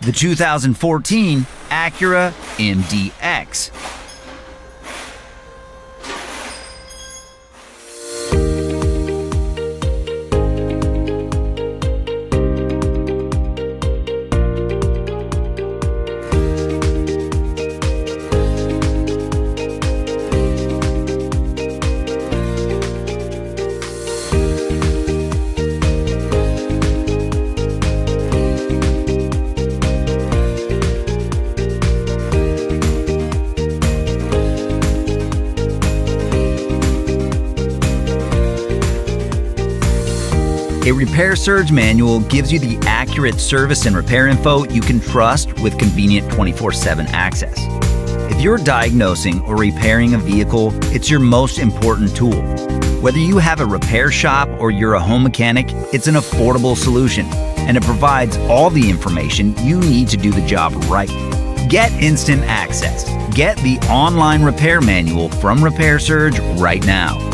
the 2014 Acura MDX. A Repair Surge manual gives you the accurate service and repair info you can trust with convenient 24/7 access. If you're diagnosing or repairing a vehicle, it's your most important tool. Whether you have a repair shop or you're a home mechanic, it's an affordable solution, and it provides all the information you need to do the job right. Get instant access. Get the online repair manual from Repair Surge right now.